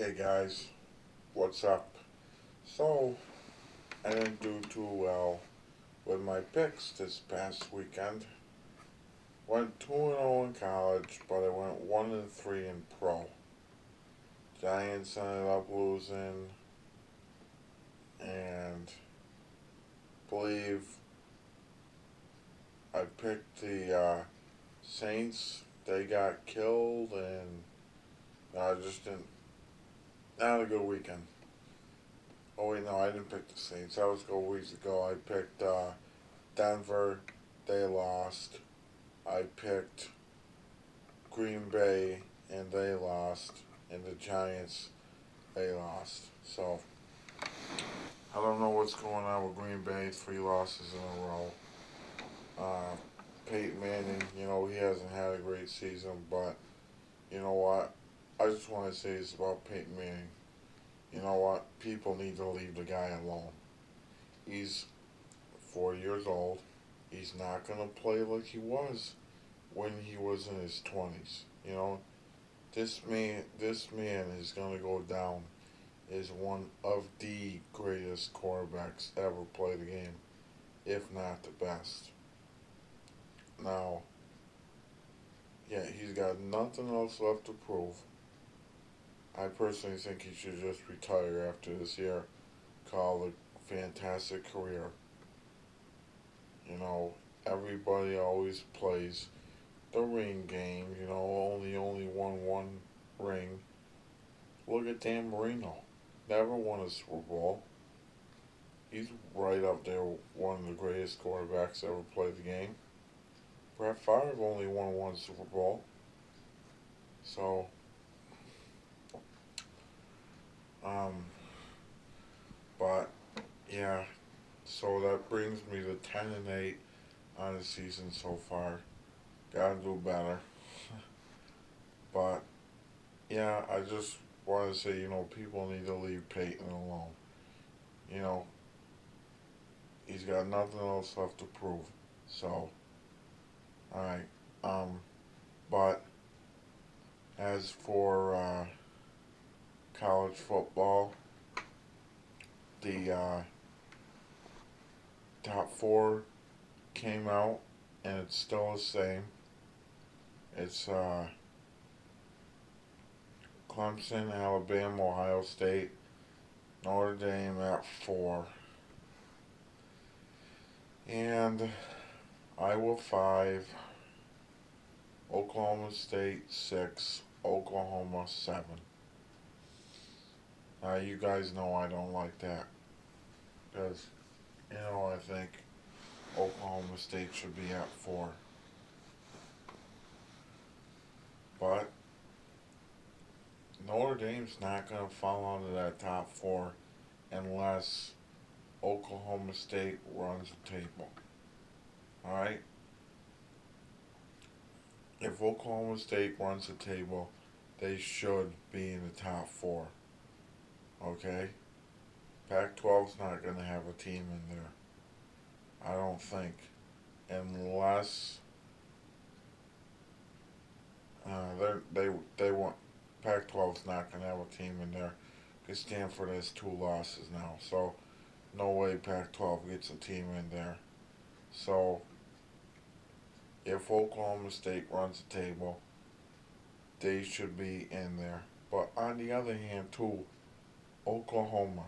Hey guys, what's up? So, I didn't do too well with my picks this past weekend. Went 2-0 in college, but I went 1-3 in pro. Giants ended up losing, and believe I picked the Saints. They got killed, and I just didn't. Not a good weekend. Oh wait, no, I didn't pick the Saints. That was a couple weeks ago. I picked Denver. They lost. I picked Green Bay and they lost, and the Giants they lost. So I don't know what's going on with Green Bay. 3 losses in a row. Uh, Peyton Manning, he hasn't had a great season, but you know what? I just want to say this about Peyton Manning. You know what? People need to leave the guy alone. He's 4 years old. He's not gonna play like he was when he was in his 20s. This man is gonna go down as one of the greatest quarterbacks ever play the game, if not the best. Now, yeah, he's got nothing else left to prove. I personally think he should just retire after this year. Call it a fantastic career. You know, everybody always plays the ring game. Only won one ring. Look at Dan Marino. Never won a Super Bowl. He's right up there, one of the greatest quarterbacks ever played the game. Brett Favre only won one Super Bowl. So, um, but yeah, so that brings me to 10-8 on the season so far. Gotta do better. But yeah, I just want to say, people need to leave Peyton alone. You know, he's got nothing else left to prove. So, alright. But as for college football, the top four came out, and it's still the same. It's Clemson, Alabama, Ohio State, Notre Dame at 4, and Iowa 5, Oklahoma State 6, Oklahoma 7. You guys know I don't like that because I think Oklahoma State should be at 4. But Notre Dame's not going to fall into that top 4 unless Oklahoma State runs the table. Alright? If Oklahoma State runs the table, they should be in the top 4. Okay? Pac 12's not going to have a team in there. I don't think. Unless they want. Pac 12's not going to have a team in there because Stanford has 2 losses now. So, no way Pac 12 gets a team in there. So, if Oklahoma State runs the table, they should be in there. But on the other hand, too, Oklahoma,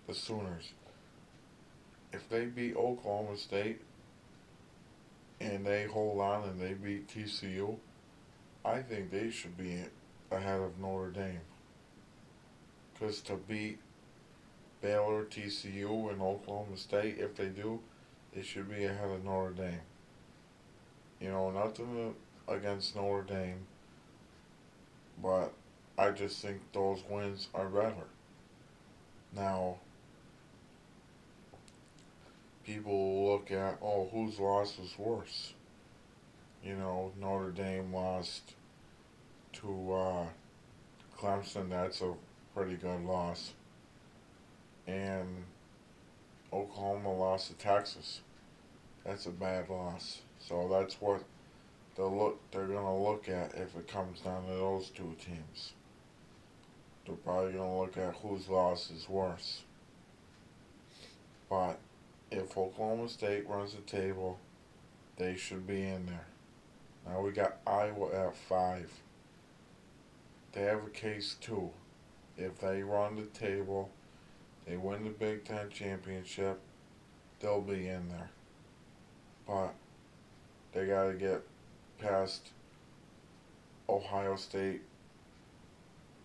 the Sooners, if they beat Oklahoma State and they hold on and they beat TCU, I think they should be ahead of Notre Dame. Because to beat Baylor, TCU, and Oklahoma State, if they do, they should be ahead of Notre Dame. Nothing against Notre Dame, but I just think those wins are better. Now, people look at, whose loss was worse? Notre Dame lost to Clemson. That's a pretty good loss. And Oklahoma lost to Texas. That's a bad loss. So that's what they're gonna look at if it comes down to those two teams. they're probably going to look at whose loss is worse. But if Oklahoma State runs the table, they should be in there. Now we got Iowa at 5. They have a case too. If they run the table, they win the Big Ten championship, they'll be in there. But they got to get past Ohio State,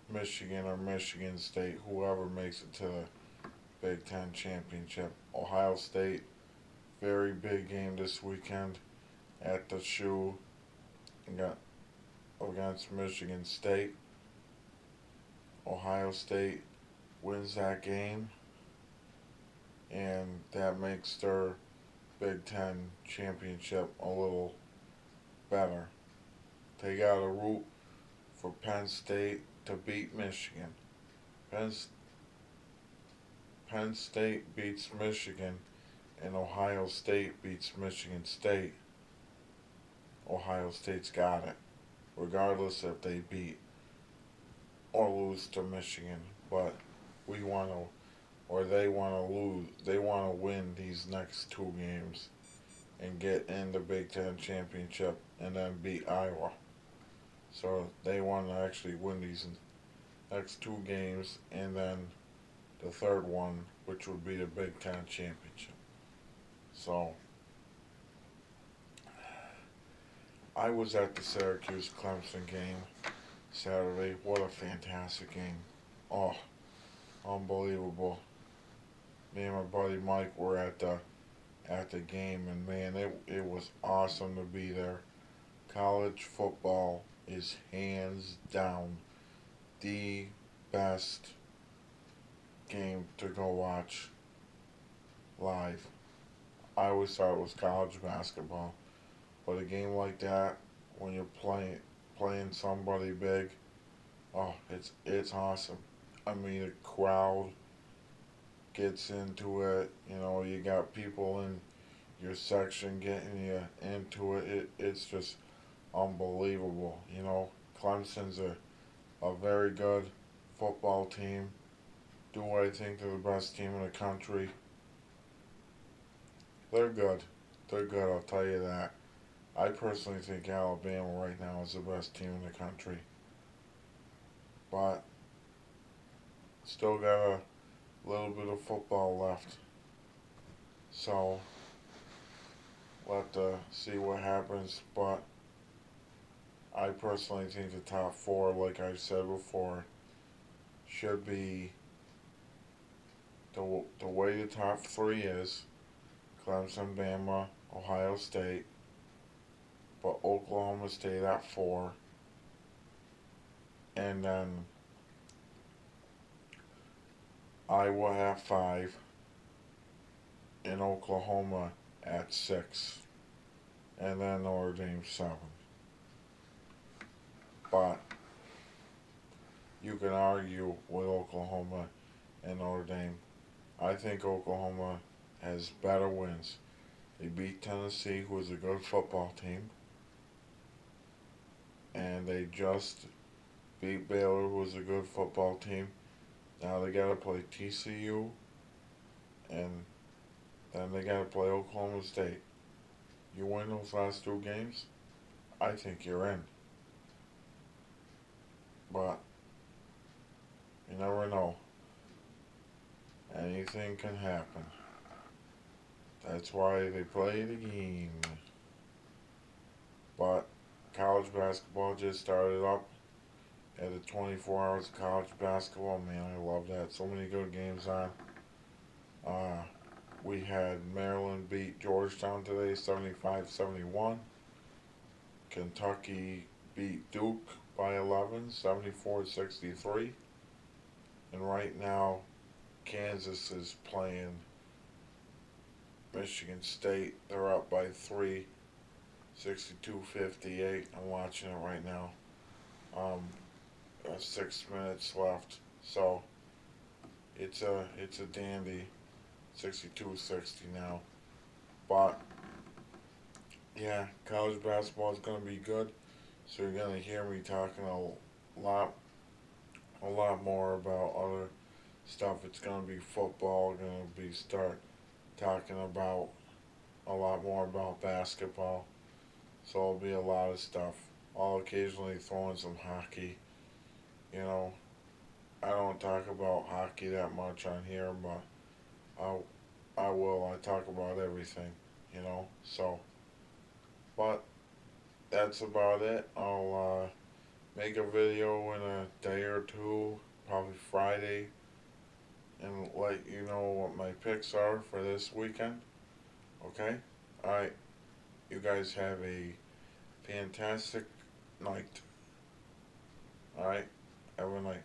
Michigan, or Michigan State, whoever makes it to the Big Ten championship. Ohio State, very big game this weekend at the Shoe against Michigan State. Ohio State wins that game, and that makes their Big Ten championship a little better. They got to root for Penn State to beat Michigan. Penn State beats Michigan, and Ohio State beats Michigan State. Ohio State's got it, regardless if they beat or lose to Michigan. But we want to, or they want to lose. They want to win these next 2 games and get in the Big Ten championship and then beat Iowa. So they want to actually win these next 2 games and then the third one, which would be the Big Ten championship. So I was at the Syracuse Clemson game Saturday. What a fantastic game. Oh, unbelievable. Me and my buddy Mike were at the game, and man, it was awesome to be there. College football is hands down the best game to go watch live. I always thought it was college basketball, but a game like that, when you're playing somebody big, oh, it's awesome. I mean, the crowd gets into it. You know, you got people in your section getting you into it. It's just unbelievable. You know, Clemson's a very good football team. Do I think they're the best team in the country? They're good. They're good, I'll tell you that. I personally think Alabama right now is the best team in the country. But still got a little bit of football left. So we'll have to see what happens. But I personally think the top 4, like I said before, should be the way the top 3 is: Clemson, Bama, Ohio State, but Oklahoma State at 4, and then Iowa at 5, and Oklahoma at 6, and then Notre Dame 7. But you can argue with Oklahoma and Notre Dame. I think Oklahoma has better wins. They beat Tennessee, who is a good football team, and they just beat Baylor, who is a good football team. Now they got to play TCU, and then they got to play Oklahoma State. You win those last 2 games, I think you're in. But you never know. Anything can happen. That's why they play the game. But college basketball just started up at the 24 hours of college basketball. Man, I love that. So many good games on. We had Maryland beat Georgetown today, 75-71. Kentucky beat Duke by 11, 74-63. And right now, Kansas is playing Michigan State. They're up by 3, 62-58. I'm watching it right now. 6 minutes left, so it's a dandy, 62-60 now. But yeah, college basketball is gonna be good. So you're gonna hear me talking a lot a lot more about other stuff. It's gonna be football. Gonna be start talking about a lot more about basketball. So it'll be a lot of stuff. I'll occasionally throw in some hockey. You know, I don't talk about hockey that much on here, but I I will. I talk about everything. You know, so but that's about it. I'll make a video in a day or two, probably Friday, and let you know what my picks are for this weekend. Okay? Alright. You guys have a fantastic night. Alright? Have a night.